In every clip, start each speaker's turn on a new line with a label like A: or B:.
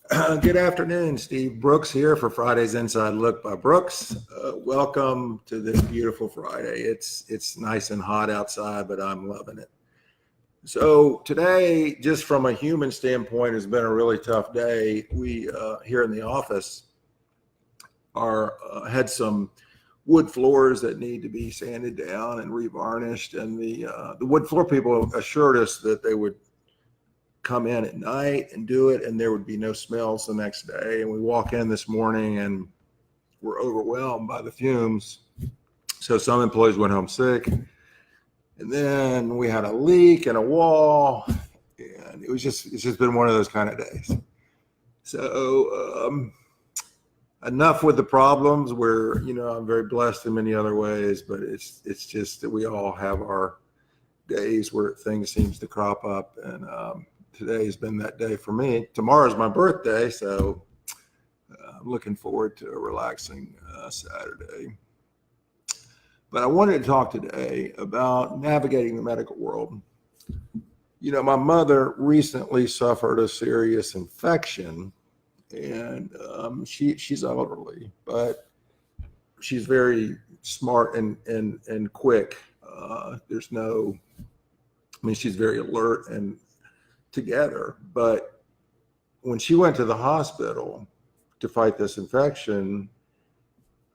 A: Good afternoon, Steve Brooks here for Friday's Inside Look by Brooks. Welcome to this beautiful Friday. It's nice and hot outside, but I'm loving it. So today, just from a human standpoint, has been a really tough day. We here in the office had some wood floors that need to be sanded down and revarnished, and the wood floor people assured us that they would come in at night and do it, and there would be no smells the next day. And we walk in this morning and we're overwhelmed by the fumes. So some employees went home sick, and then we had a leak in a wall, and it's just been one of those kind of days. So enough with the problems. I'm very blessed in many other ways, but it's just that we all have our days where things seems to crop up, and today's been that day for me. Tomorrow's my birthday, so I'm looking forward to a relaxing Saturday. But I wanted to talk today about navigating the medical world. My mother recently suffered a serious infection, and she's elderly, but she's very smart and quick. She's very alert and together, but when she went to the hospital to fight this infection,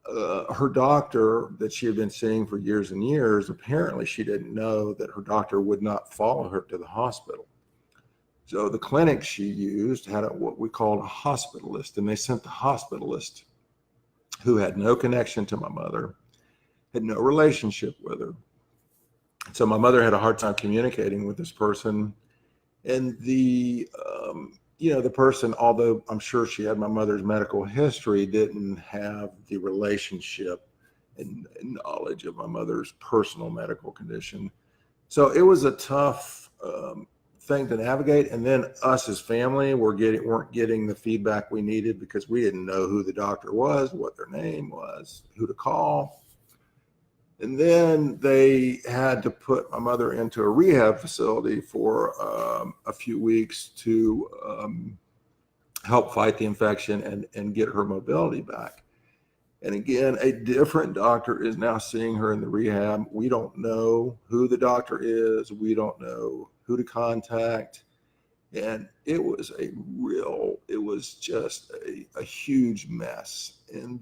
A: her doctor that she had been seeing for years and years, apparently she didn't know that her doctor would not follow her to the hospital. So the clinic she used had what we called a hospitalist, and they sent the hospitalist, who had no connection to my mother, had no relationship with her. So my mother had a hard time communicating with this person. And the person, although I'm sure she had my mother's medical history, didn't have the relationship and knowledge of my mother's personal medical condition. So it was a tough thing to navigate. And then us as family weren't getting the feedback we needed because we didn't know who the doctor was, what their name was, who to call. And then they had to put my mother into a rehab facility for a few weeks to help fight the infection and get her mobility back. And again, a different doctor is now seeing her in the rehab. We don't know who the doctor is. We don't know who to contact. And it was just a huge mess. And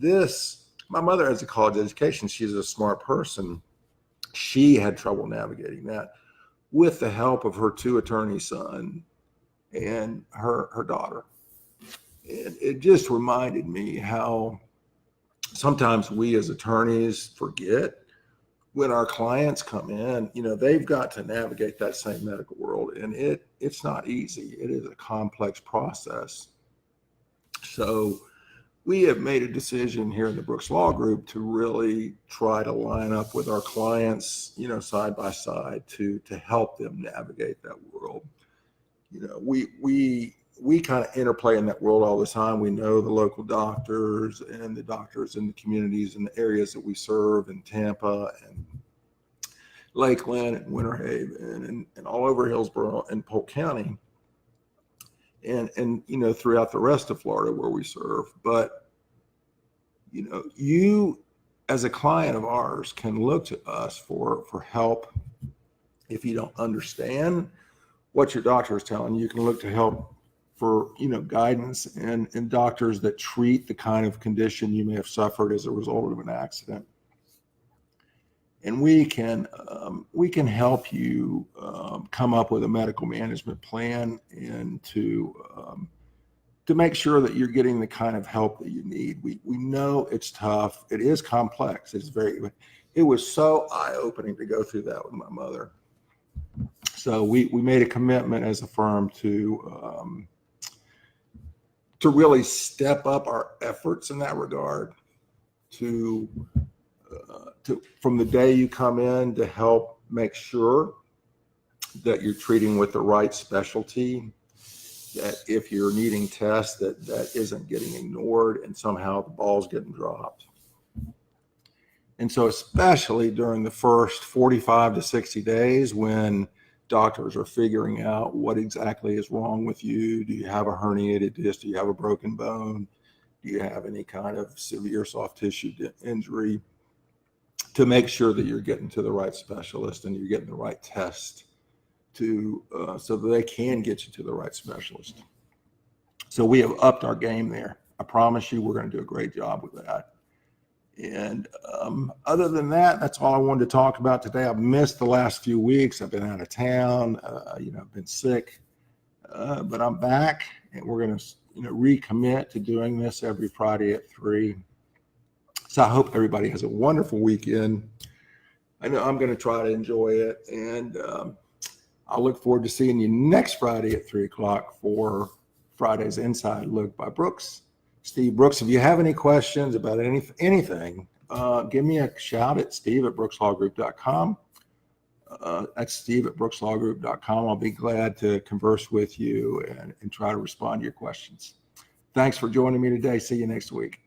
A: my mother has a college education. She's a smart person. She had trouble navigating that with the help of her two attorney son and her daughter. And it just reminded me how sometimes we as attorneys forget when our clients come in, they've got to navigate that same medical world, and it's not easy. It is a complex process. So we have made a decision here in the Brooks Law Group to really try to line up with our clients, side by side to help them navigate that world. We kind of interplay in that world all the time. We know the local doctors and the doctors in the communities and the areas that we serve in Tampa and Lakeland and Winter Haven and all over Hillsborough and Polk County. And throughout the rest of Florida where we serve. But you as a client of ours can look to us for help. If you don't understand what your doctor is telling you, you can look to help for guidance and doctors that treat the kind of condition you may have suffered as a result of an accident. And we can help you come up with a medical management plan and to make sure that you're getting the kind of help that you need. We know it's tough. It is complex. It was so eye-opening to go through that with my mother. So we made a commitment as a firm to really step up our efforts in that regard, to from the day you come in, to help make sure that you're treating with the right specialty, that if you're needing tests, that isn't getting ignored and somehow the ball's getting dropped. And so especially during the first 45 to 60 days when doctors are figuring out what exactly is wrong with you. Do you have a herniated disc? Do you have a broken bone? Do you have any kind of severe soft tissue injury? To make sure that you're getting to the right specialist and you're getting the right test to so that they can get you to the right specialist. So we have upped our game there. I promise you we're going to do a great job with that. And other than that, that's all I wanted to talk about today. I've missed the last few weeks. I've been out of town. I've been sick, but I'm back, and we're going to recommit to doing this every Friday at 3. So I hope everybody has a wonderful weekend. I know I'm going to try to enjoy it, and I'll look forward to seeing you next Friday at 3 o'clock for Friday's Inside Look by Brooks. Steve Brooks, if you have any questions about anything, give me a shout at steve@brookslawgroup.com. That's steve@brookslawgroup.com. I'll be glad to converse with you and try to respond to your questions. Thanks for joining me today. See you next week.